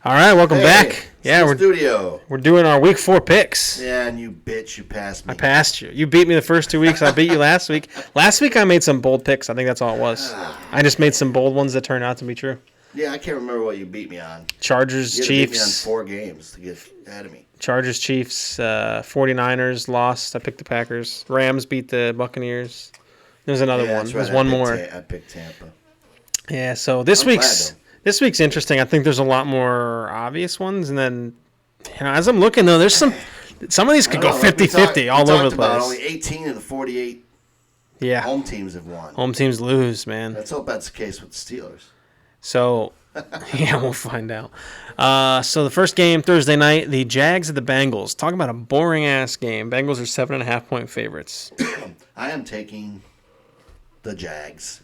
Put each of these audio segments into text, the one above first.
All right, welcome back. Yeah, we're doing our week 4 picks. Yeah, and you bitch, you passed me. I passed you. You beat me the first 2 weeks. I beat you last week. Last week I made some bold picks. I think that's all it was. I just made some bold ones that turned out to be true. Yeah, I can't remember what you beat me on. Chargers, you Chiefs. Beat me on 4 games to get ahead of me. Chargers, Chiefs, 49ers lost. I picked the Packers. Rams beat the Buccaneers. There's another one. Right. There's one more. I picked Tampa. Yeah, so this week's interesting. I think there's a lot more obvious ones, and then as I'm looking though, there's some of these could go 50-50 all over the place. Only 18 of the 48 home teams have won. Home teams lose, man. Let's hope that's the case with the Steelers. So, yeah, we'll find out. So the first game Thursday night, the Jags at the Bengals. Talk about a boring ass game. Bengals are 7.5-point favorites. I am taking the Jags.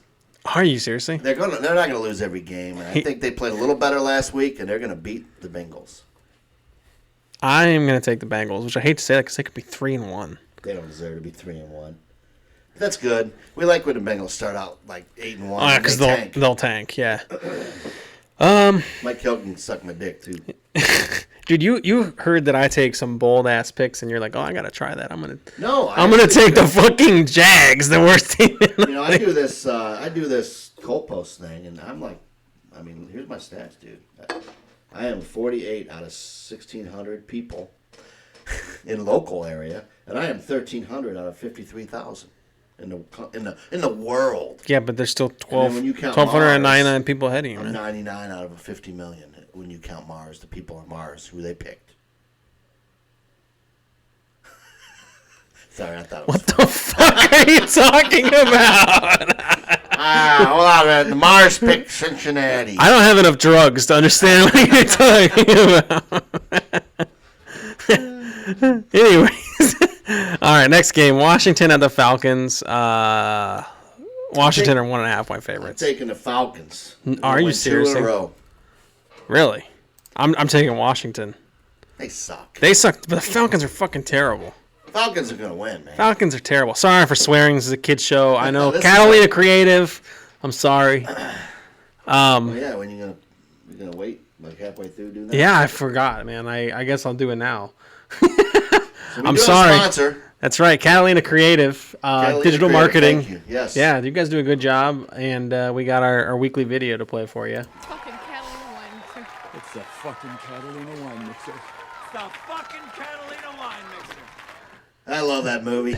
Are you seriously? They're not gonna lose every game. I think they played a little better last week, and they're gonna beat the Bengals. I am gonna take the Bengals, which I hate to say that because they could be 3-1. They don't deserve to be 3-1. That's good. We like when the Bengals start out like 8-1. Oh, yeah, because they'll tank. Yeah. Mike Hill can suck my dick too. Dude, you heard that I take some bold ass picks, and you're like, oh, I gotta try that. I'm gonna take the fucking Jags, the worst team. I do this Colt Post thing, and I'm like, I mean, here's my stats, dude. I am 48 out of 1,600 people in local area, and I am 1,300 out of 53,000 in the world. Yeah, but there's still 1,299 people ahead of you. I'm 99 out of 50 million when you count Mars, the people on Mars, who they picked. Sorry, I thought it was What the fuck are you talking about? Hold on, man. The Mars picked Cincinnati. I don't have enough drugs to understand what you're talking about. Anyways. All right, next game. Washington at the Falcons. Washington are 1.5-point favorites. I'm taking the Falcons. Are you serious? 2 in a row. Really? I'm taking Washington. They suck. They suck, but the Falcons are fucking terrible. Falcons are going to win, man. Falcons are terrible. Sorry for swearing. This is a kid's show. I know. Catalina Creative. I'm sorry. When you're gonna wait like halfway through doing that? Yeah, I forgot, man. I guess I'll do it now. So I'm sorry. Sponsor. That's right, Catalina Creative, digital marketing. Thank you. Yes. Yeah, you guys do a good job, and we got our weekly video to play for you. Fucking Catalina wine mixer. It's the fucking Catalina wine mixer. It's the fucking Catalina wine mixer. I love that movie.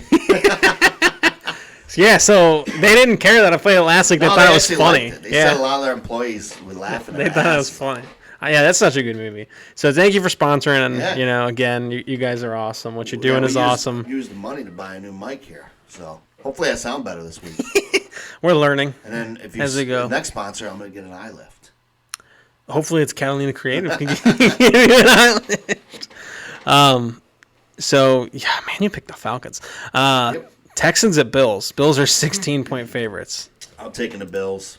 Yeah, so they didn't care that I played it last week. They thought it was funny. They said a lot of their employees were laughing at it. They thought it was funny. Yeah, that's such a good movie. So thank you for sponsoring, and again, you guys are awesome. What you're doing is awesome. Use the money to buy a new mic here, so hopefully I sound better this week. We're learning. And then if you as we go. The next sponsor, I'm going to get an eye lift. Hopefully it's Catalina Creative. Can give you an eye lift. So yeah, man, you picked the Falcons. Yep. Texans at Bills. Bills are 16-point favorites. I'm taking the Bills.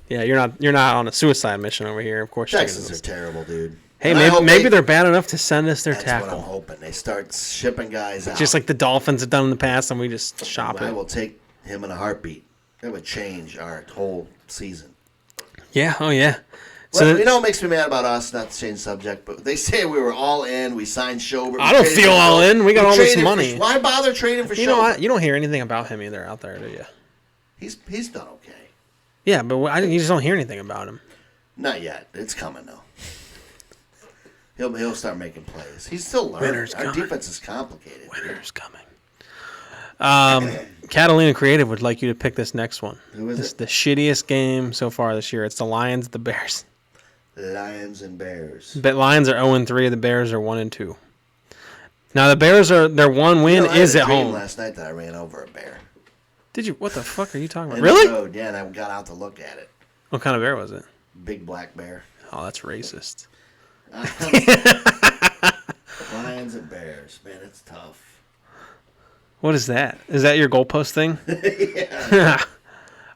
Yeah, you're not on a suicide mission over here. Of course, Texans are terrible, dude. Hey, maybe they're bad enough to send us their tackle. That's what I'm hoping. They start shipping guys out. Just like the Dolphins have done in the past, and we just shop it. I will take him in a heartbeat. That would change our whole season. Yeah, oh yeah. Well, what makes me mad about us, not to change the subject, but they say we were all in, we signed Schobert. I don't feel all in. We got all this money. Why bother trading for Schobert? You know what? You don't hear anything about him either out there, do you? He's done okay. Yeah, but you just don't hear anything about him. Not yet. It's coming, though. He'll start making plays. He's still learning. Our defense is complicated. Winter's coming. Catalina Creative would like you to pick this next one. Who is it? The shittiest game so far this year. It's the Lions, the Bears. Lions and Bears. The Lions are 0-3. The Bears are 1-2. Now the Bears their one win is at home. Last night that I ran over a bear. Did you? What the fuck are you talking about? In really? The road, yeah, and I got out to look at it. What kind of bear was it? Big black bear. Oh, that's racist. Lions and Bears, man, it's tough. What is that? Is that your goalpost thing? Yeah.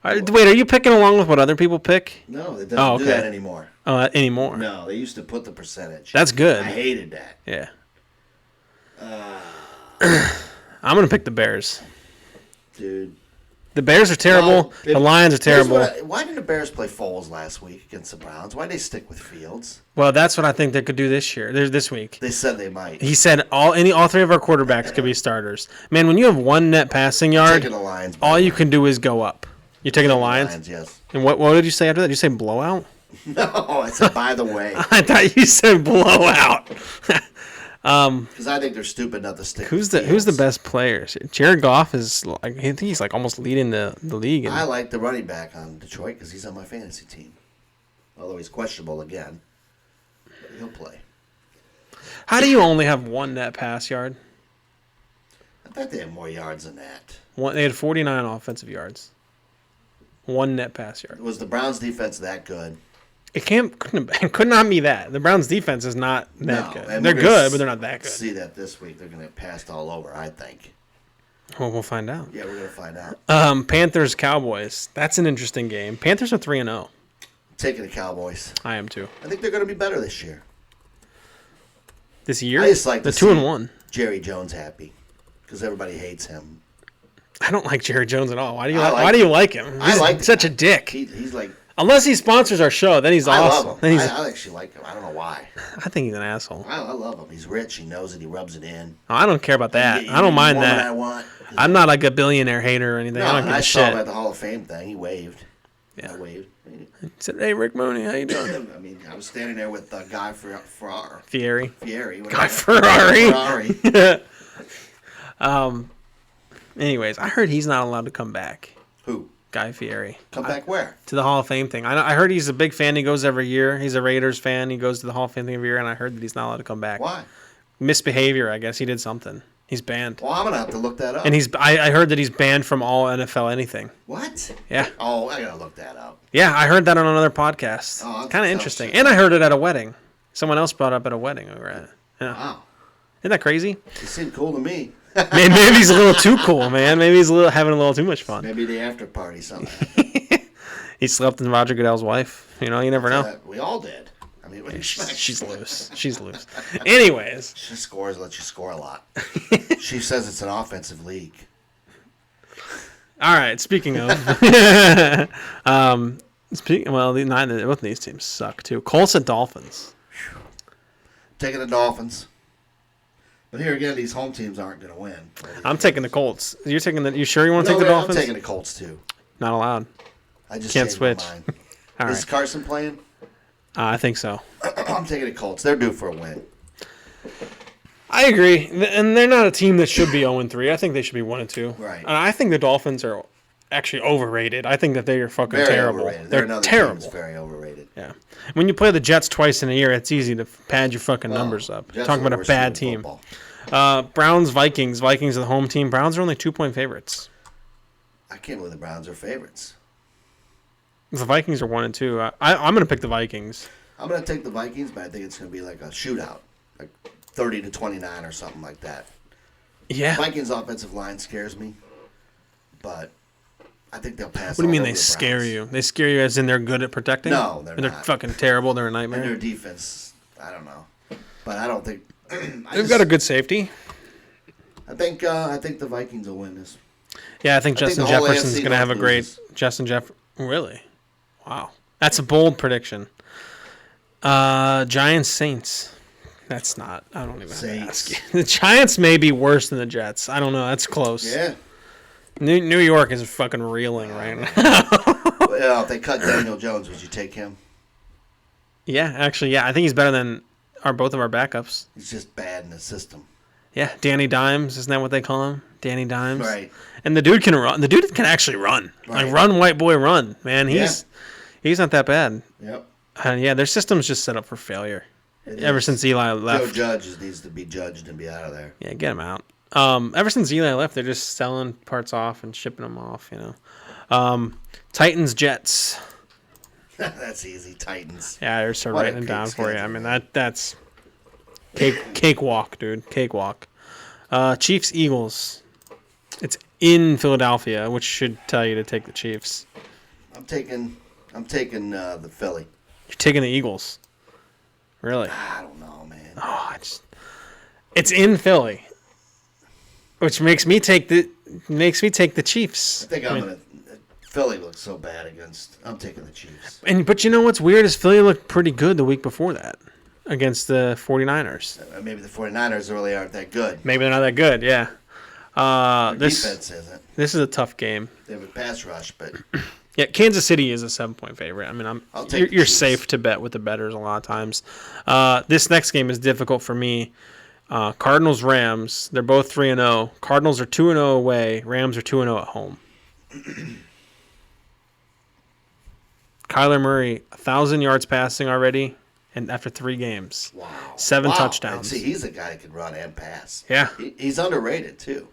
Wait, are you picking along with what other people pick? No, it doesn't do that anymore. Oh, anymore? No, they used to put the percentage. That's good. I hated that. Yeah. I'm going to pick the Bears. Dude. The Bears are terrible. The Lions are terrible. Why didn't the Bears play Foles last week against the Browns? Why did they stick with Fields? Well, that's what I think they could do this week. They said they might. He said all three of our quarterbacks could be starters. Man, when you have one net passing yard, the Lions, all you can do is go up. You're taking the Lions? Yes. And what did you say after that? Did you say blowout? No, I said by the way. I thought you said blowout. Because I think they're stupid not to stick. Who's the best players? Jared Goff is like, I think he's like almost leading the league. I like the running back on Detroit because he's on my fantasy team. Although he's questionable again, but he'll play. How do you only have one net pass yard? I bet they have more yards than that. They had 49 offensive yards. One net pass yard. Was the Browns defense that good? It could not be that. The Browns defense is not that good. They're good, but they're not that good. See that this week. They're going to get passed all over, I think. Well, we'll find out. Yeah, we're going to find out. Panthers Cowboys. That's an interesting game. Panthers are 3-0. Taking the Cowboys. I am too. I think they're going to be better this year. This year? I just like the 2-1. Jerry Jones happy because everybody hates him. I don't like Jerry Jones at all. Why do you like him? He's such a dick. He's like. Unless he sponsors our show, then he's awesome. I love him. I actually like him. I don't know why. I think he's an asshole. I love him. He's rich. He knows it. He rubs it in. Oh, I don't care about that. I don't mind that. I'm not like a billionaire hater or anything. No, I don't give a shit. I saw him at the Hall of Fame thing. He waved. Yeah. I waved. He said, "Hey, Rick Mooney, how you doing?" I mean, I was standing there with Guy Ferrari. Fieri. Guy Ferrari. Anyways, I heard he's not allowed to come back. Who? Guy Fieri. Come back where? To the Hall of Fame thing. I heard he's a big fan. He goes every year. He's a Raiders fan. He goes to the Hall of Fame thing every year, and I heard that he's not allowed to come back. Why? Misbehavior, I guess. He did something. He's banned. Well, I'm going to have to look that up. And I heard that he's banned from all NFL anything. What? Yeah. Oh, I got to look that up. Yeah, I heard that on another podcast. Oh, kind of interesting. And I heard it at a wedding. Someone else brought it up at a wedding we were at. Yeah. Wow. Isn't that crazy? He seemed cool to me. Maybe he's a little too cool, man. Maybe he's having a little too much fun. Maybe the after party, something. He slept with Roger Goodell's wife. You know, you never know. We all did. I mean, she's loose. She's loose. Anyways. She lets you score a lot. She says it's an offensive league. All right, speaking of. Both of these teams suck, too. Colts and Dolphins. Taking the Dolphins. But here again, these home teams aren't going to win. I'm taking the Colts. You sure you want to take the Dolphins? I'm taking the Colts, too. Not allowed. I just can't switch. All right. Is Carson playing? I think so. I'm taking the Colts. They're due for a win. I agree. And they're not a team that should be 0-3. I think they should be 1-2. Right. And I think the Dolphins are actually overrated. I think that they are fucking very terrible. Overrated. They're another terrible. Team that's very overrated. Yeah. When you play the Jets twice in a year, it's easy to pad your fucking numbers up. Jets Talking about a bad team. Browns, Vikings. Vikings are the home team. Browns are only 2-point favorites. I can't believe the Browns are favorites. The Vikings are 1-2. I'm going to pick the Vikings. I'm going to take the Vikings, but I think it's going to be like a shootout. Like 30-29 or something like that. Yeah. Vikings offensive line scares me, but I think they'll pass. What do you mean they scare you? They scare you as in they're good at protecting? No, they're not. They're fucking terrible. They're a nightmare. And their defense, I don't know. But I don't think... They've got a good safety. I think the Vikings will win this. Yeah, I think Justin Jefferson's going to have a great... Really? Wow. That's a bold prediction. Giants, Saints. That's not... I don't even have to ask you. The Giants may be worse than the Jets. I don't know. That's close. Yeah. New York is fucking reeling right now. Well, if they cut Daniel Jones, would you take him? Yeah, actually, yeah. I think he's better than both of our backups. He's just bad in the system. Yeah, Danny Dimes. Isn't that what they call him? Danny Dimes. Right. And the dude can run. The dude can actually run. Right. Like, run, white boy, run. Man, he's not that bad. Yep. Yeah, their system's just set up for failure. Ever since Eli left. Joe Judge needs to be judged and be out of there. Yeah, get him out. Ever since Eli left, they're just selling parts off and shipping them off, you know. Titans, Jets. That's easy, Titans. Yeah, I just started writing it down for you. I mean, that's cakewalk, dude. Cakewalk. Chiefs, Eagles. It's in Philadelphia, which should tell you to take the Chiefs. I'm taking the Philly. You're taking the Eagles. Really? I don't know, man. It's in Philly, which makes me take the makes me take the I Chiefs. think I'm gonna. Philly looks so bad against. I'm taking the Chiefs. But you know what's weird is Philly looked pretty good the week before that against the 49ers. Maybe the 49ers really aren't that good. Maybe they're not that good, yeah. Defense isn't. This is a tough game. They have a pass rush, but Yeah, Kansas City is a 7-point favorite. I mean, I'll take the you're Chiefs. safe to bet with the bettors a lot of times. This next game is difficult for me. Cardinals Rams. They're both 3-0. Cardinals are 2-0 away. Rams are 2-0 at home. Kyler Murray, 1,000 yards passing already, and after 3 games, wow, 7 And touchdowns. see, he's a guy that can run and pass. Yeah, He's underrated too.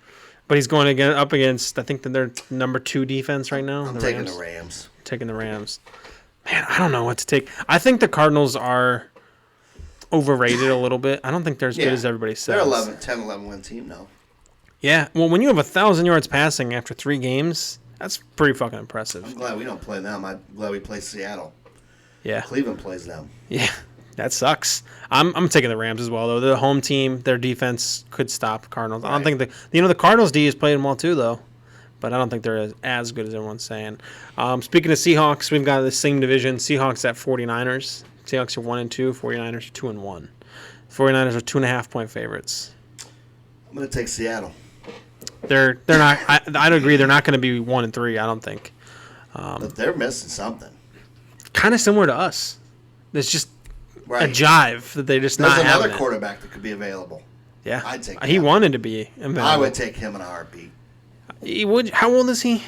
but he's going up against. I think that they're number 2 defense right now. I'm taking the Rams. Taking the Rams. Man, I don't know what to take. I think the Cardinals are overrated a little bit. I don't think they're as good as everybody says. They're 10-11 win team now. Yeah, well, when you have 1,000 yards passing after 3 games, that's pretty fucking impressive. I'm glad we don't play them. I'm glad we play Seattle. Yeah, Cleveland plays them. yeah, that sucks. I'm taking the Rams as well, though. They're the home team. Their defense could stop Cardinals. I don't think the Cardinals D has played them well too, though. But I don't think they're as good as everyone's saying. Speaking of Seahawks, we've got the same division. Seahawks at 49ers. Seahawks are 1-2. 49ers are 2-1. 49ers are 2.5-point favorites. I'm gonna take Seattle. They're not. I'd agree. They're not going to be 1-3. I don't think. But they're missing something. Kind of similar to us. There's just Right. a jive that they just There's not another having it. quarterback that could be available. Yeah, I'd take he him. wanted to be available. I would take him in a heartbeat. He would. How old is he?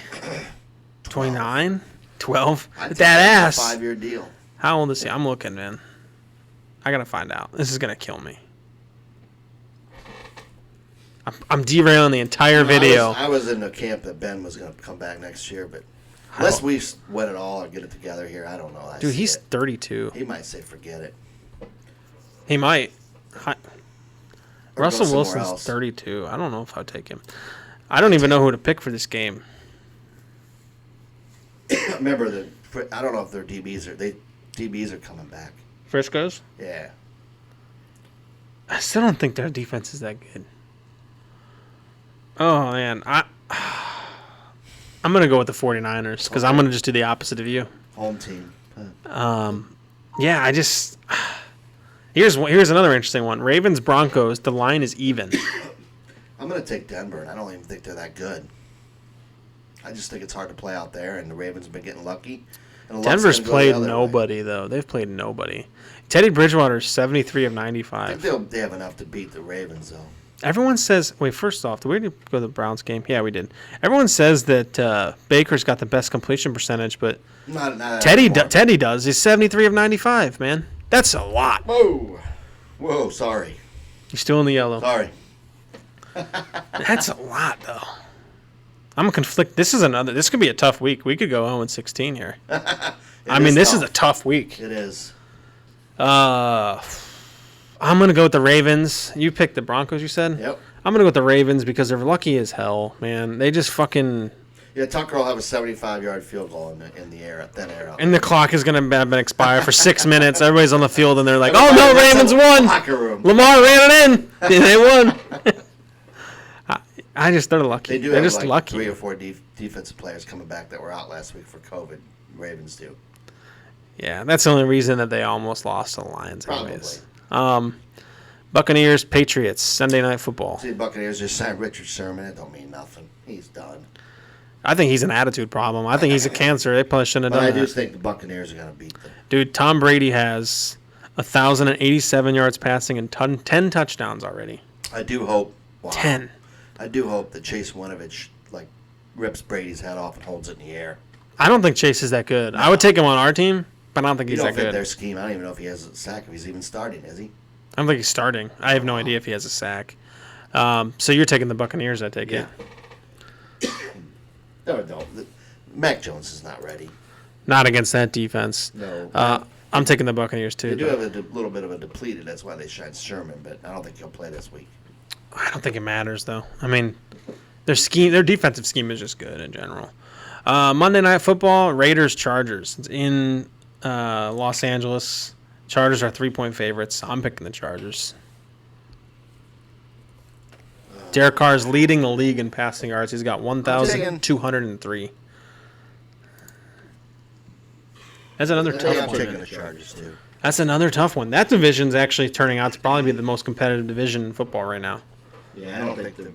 29? 12? I'd take That him ass. on a 5-year deal. How old is he? I'm looking, man. I gotta find out. This is gonna kill me. I'm derailing the entire video. I was in the camp that Ben was going to come back next year, but unless we win it all or get it together here, I don't know. Dude, he's 32. He might say forget it. He might. Or Russell go somewhere Wilson's else. 32. I don't know if I'd take him. I don't even know who to pick for this game. Remember, I don't know if their DBs are coming back. Frisco's? Yeah. I still don't think their defense is that good. Oh, man. I'm going to go with the 49ers because I'm going to just do the opposite of you. Home team. Yeah, I just... Here's another interesting one. Ravens-Broncos, the line is even. I'm going to take Denver, and I don't even think they're that good. I just think it's hard to play out there, and the Ravens have been getting lucky. And the luck's Denver's gonna go played the other nobody, way. though. They've played nobody. Teddy Bridgewater's 73 of I 95. think they have enough to beat the Ravens, though. Everyone says... Wait, first off, did we go to the Browns game? Yeah, we did. Everyone says that Baker's got the best completion percentage, but Not Teddy anymore. does. He's 73 of 95, man. That's a lot. Whoa, sorry. He's still in the yellow. Sorry. That's a lot, though. I'm a conflict. This could be a tough week. We could go 0-16 here. This is a tough week. It is. I'm going to go with the Ravens. You picked the Broncos, you said? Yep. I'm going to go with the Ravens because they're lucky as hell, man. They just fucking... Yeah, Tucker will have a 75-yard field goal in the air, thin air. And the clock is going to have been expired for 6 minutes. Everybody's on the field, and they're like, Everybody oh, no, gets Ravens in the won. locker room. Lamar ran it in. And they won. They're lucky. They do They're have just like lucky. 3 or 4 defensive players coming back that were out last week for COVID. Ravens do. Yeah, that's the only reason that they almost lost to the Lions anyways. Probably. Buccaneers, Patriots, Sunday Night Football. See, the Buccaneers just signed Richard Sherman. It don't mean nothing. He's done. I think he's an attitude problem. I think he's a cancer. They probably shouldn't But have I done do that. think the Buccaneers are going to beat them. Dude, Tom Brady has 1,087 yards passing and 10 touchdowns already. I do hope. Wow. 10. I do hope that Chase Winovich rips Brady's head off and holds it in the air. I don't think Chase is that good. I would take him on our team, but I don't think You he's don't that fit good. their scheme. I don't even know if he has a sack, if he's even starting, is he? I don't think he's starting. I have no idea if he has a sack. So you're taking the Buccaneers, I take it. No. Mac Jones is not ready. Not against that defense. No. I'm taking the Buccaneers too. They do though. have a little bit of a depleted. That's why they signed Sherman, but I don't think he'll play this week. I don't think it matters though. I mean, their defensive scheme is just good in general. Monday Night Football, Raiders Chargers. It's in Los Angeles. Chargers are 3-point favorites. I'm picking the Chargers. Derek Carr is leading the league in passing yards. He's got 1,203. That's another tough I'm one. taking the Chargers, too. That's another tough one. That division's actually turning out to probably be the most competitive division in football right now. Yeah, I don't think the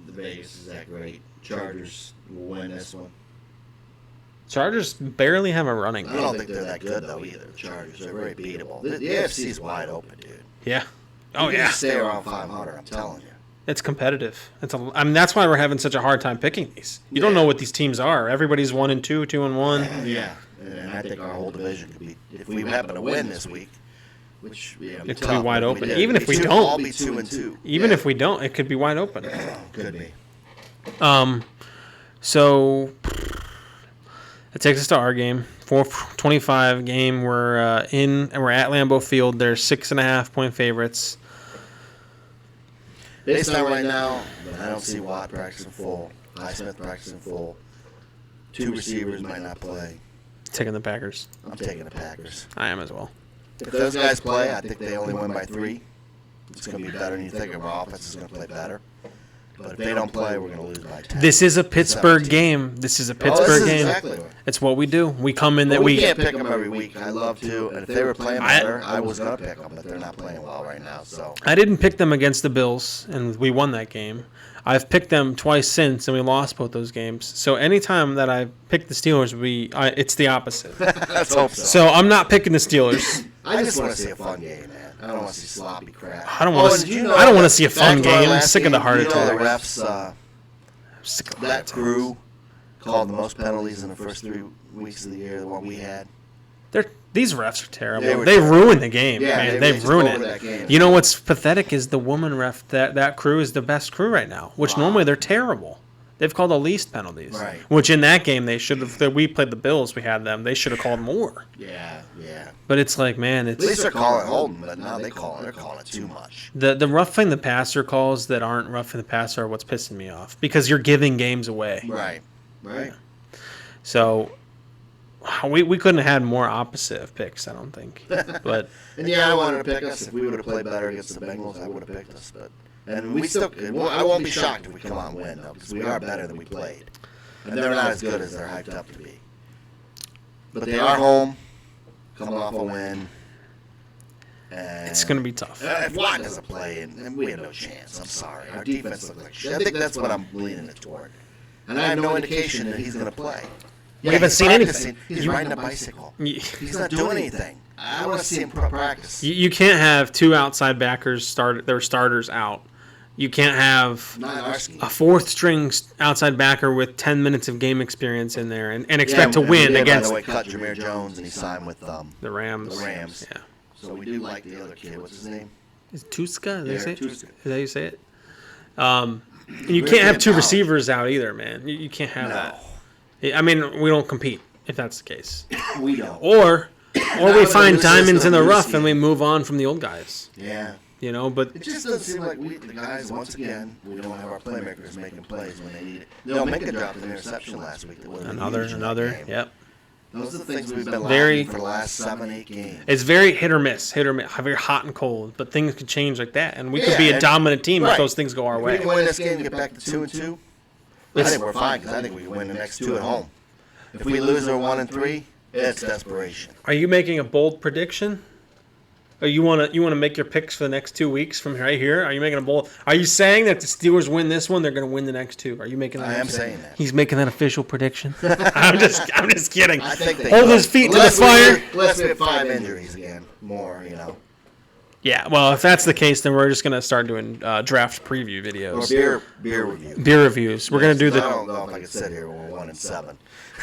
Vegas is that great. Chargers will win this one. Chargers barely have a running I game. don't think they're that good, though, either. The Chargers are very beatable. The AFC's wide open, dude. Yeah. Oh, You yeah. can stay around 500, I'm telling you. It's competitive. I mean, that's why we're having such a hard time picking these. You don't know what these teams are. Everybody's 1-2, 2-1. Yeah. And I think our whole division could be, if we happen to win this week, which It could be wide open. Even if we should don't. all be 2-2. Even if we don't, it could be wide open. Could be. So it takes us to our game, 4:25 game. We're at Lambeau Field. They're 6.5-point favorites. Based on right now, but I don't see Watt practicing full. Highsmith practicing full. 2 receivers might not play. Taking the Packers. I'm taking the Packers. I am as well. If those guys play, I think they only win by 3. It's going to be better than you think. Our offense is going to play better. But if they don't play, we're going to lose by 10. This is a Pittsburgh game. This is a Pittsburgh game. Exactly right. It's what we do. We come in that We we. can't pick them every week. I love to. And if they were playing better, I was going to pick them. But they're not playing well right now. So I didn't pick them against the Bills, and we won that game. I've picked them twice since, and we lost both those games. So anytime that I pick the Steelers, it's the opposite. let's hope so. So I'm not picking the Steelers. I just want to see a fun game, man. I don't want to see sloppy crap. I don't want to see a fun game. I'm sick of the heart The attack. refs, Sick of the that heart attacks. crew called the most penalties in the first 3 weeks of the year than what we had. These refs are terrible. They were They terrible. ruined the game, Yeah, man. they They've just ruined over it. that game. You know what's pathetic is the woman ref. That crew is the best crew right now, which normally they're terrible. They've called the least penalties. Right. Which in that game they should have. We played the Bills. We had them. They should have called more. Yeah. But it's like, man, At least it's they're calling holding, but now they're calling it too much. the roughing the passer calls that aren't roughing the passer are what's pissing me off because you're giving games away. Right. So we couldn't have had more opposite of picks, I don't think. But And yeah, I wanted to pick us. If we would have played better against the Bengals, I would have picked us. And we still, I won't be shocked if we come out and win, though, because we are better than we played. And they're not as good as they're hyped up to be. But they are home, coming off a win. And it's going to be tough. if Watt doesn't play, and we have no chance. I'm sorry. Our defense looks like shit. I think that's what I'm leaning it toward. And I have no indication that he's going to play. We haven't seen anything. He's riding a bicycle. He's not doing anything. I want to see him practice. You can't have 2 outside backers their starters out. You can't have Not in our scheme. a 4th-string outside backer with 10 minutes of game experience in there and expect to win against By the way, cut Jameer Jones and he signed with the Rams. Yeah. So we do like the other kid. What's his name? Is it Tuska? Yeah, Is that Tuska. how you say it? And you can't have 2 receivers out either, man. You can't have that. I mean, we don't compete if that's the case. We don't. Or we find diamonds in the new rough scheme. and we move on from the old guys. Yeah. You know, but It just doesn't seem like the guys, once again, we don't have our playmakers making plays when they need it. No, Minka dropped an interception last week. That would have been huge in that another. game. Yep. Those are the things we've been Very- lacking for the last 7-8 games. It's very hit or miss, very hot and cold. But things could change like that, and we could Yeah, be a and- dominant team if right. those things go our If way. we can win this game and get back to 2-2, I think we're fine because I think we can win the next 2 at home. If we lose our 1-3, it's desperation. Are you making a bold prediction? Or you want to make your picks for the next 2 weeks from right here? Are you making a bold? Are you saying that the Steelers win this one, they're going to win the next 2? Are you making that? I am saying that. He's making that official prediction. I'm just kidding. I think they Hold could. his feet to the Unless we fire. get- Unless we have 5 injuries again, more, you know. Yeah, well, if that's the case, then we're just going to start doing draft preview Or videos, beer review. beer reviews. We're going to do I the. don't know if I could sit here when we're 1-7.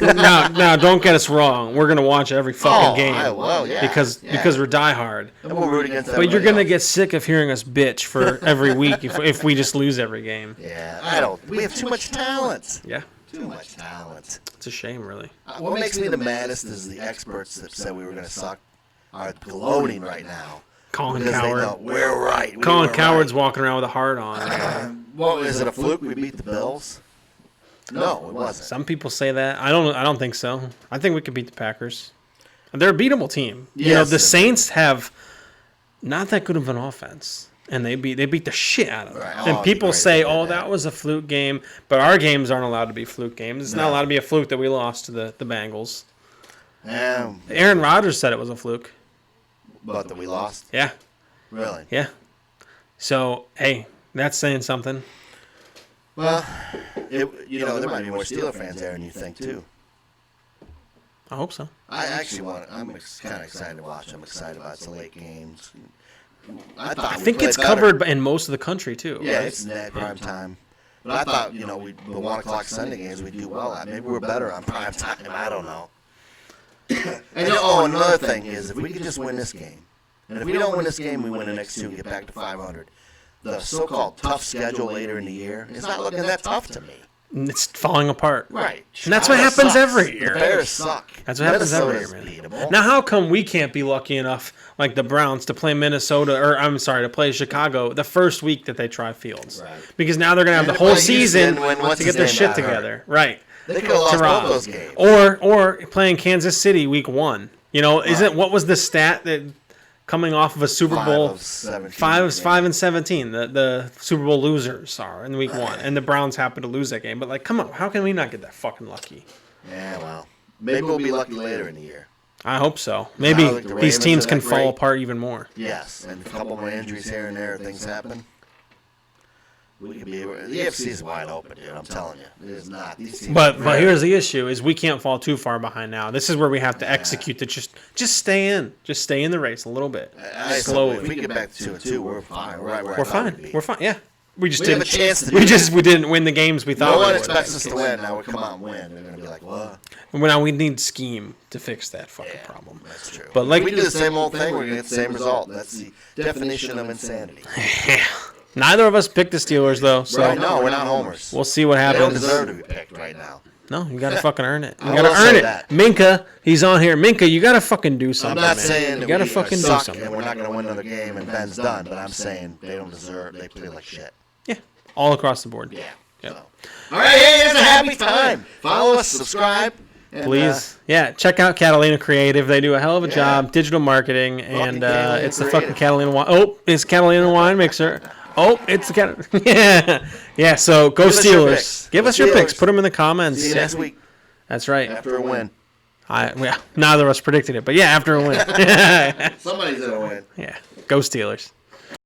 Now, don't get us wrong. We're going to watch every fucking game yeah. because we're diehard. And we'll root against But you're everybody going to else. get sick of hearing us bitch for every week if we just lose every game. Yeah, I don't. We have too much talent. Yeah, Too much talent. it's a shame, really. What makes me the maddest is the experts that said we were going to suck are gloating right now. Colin Because they know Coward. we're right. We Colin were Coward's right. walking around with a heart on. Well, is it a fluke we beat the Bills? No, it wasn't. Some people say that. I don't think so. I think we could beat the Packers. They're a beatable team. You know, Yes. the Saints have not that good of an offense. and they beat the shit out of them. Right. And Oh, people great say, if they did "Oh, that was a fluke game," but our games aren't allowed to be fluke games. It's not allowed to be a fluke that we lost to the Bengals. Aaron Rodgers said it was a fluke. But that we lost. Yeah, Really? yeah. So hey, that's saying something. Well, there might be more Steeler fans there than you think too. I hope so. I'm kind of excited to watch. I'm excited about the late games. I think it's covered in most of the country too. Yeah, it's net prime time. But I thought, the 1 o'clock Sunday games we'd do well at. Maybe we're better on prime time. I don't know. And another thing is, if we could just win this game, and if we don't win this game, we win the next two and get back to 500. The so-called tough schedule later in the year, it's not looking that tough to me. It's falling apart. Right. And that's what happens every year. The Bears suck. That's what happens every year, man. Beatable. Now, how come we can't be lucky enough, like the Browns, to play to play Chicago the first week that they try Fields? Right. Because now they're going to have the whole season to get their shit together. Right. They could have lost both those games. Or playing Kansas City week 1. What was the stat that coming off of a Super Bowl 5 and 17, the Super Bowl losers are in week 1, and the Browns happen to lose that game. But come on, how can we not get that fucking lucky? Yeah, well, maybe we'll be lucky later in the year. I hope so. Maybe these teams can fall apart even more. Yes, and a couple more injuries here and there, things happen. We could be. The AFC is wide open, dude. I'm telling you, it is not. These teams but here's the issue: is we can't fall too far behind now. This is where we have to execute to just stay in, the race a little bit, slowly. If we get back to 2-2, we're fine. We're right where we're fine. We're fine. Yeah, we have a chance to do we didn't win the games we thought. No one we would. expects us to win. Now we come out and win. They're gonna be like, what? Now we need scheme to fix that fucking problem. That's true. But if we do the same old thing, we're gonna get the same result. That's the definition of insanity. Neither of us picked the Steelers, though. So right, no, we're not homers. We'll see what happens. They don't deserve to be picked right now. No, you gotta fucking earn it. You gotta earn it. That. Minka, he's on here. Minka, you gotta fucking do something. I'm not man. saying you gotta fucking do something. And we're not gonna win another game and Ben's done. But I'm saying they don't deserve. They play like shit. Yeah, all across the board. Yeah. Yep. So. All right, hey, it's a happy time. Follow us, subscribe. And, please, check out Catalina Creative. They do a hell of a job, digital marketing, and it's the fucking Catalina wine. Oh, it's Catalina wine mixer. Oh, it's the Catalina. Yeah. So go Steelers. Give us your picks. Put them in the comments. See you next week. That's right. After a win. Neither of us predicted it, but after a win. Somebody's gonna win. Yeah. Go Steelers.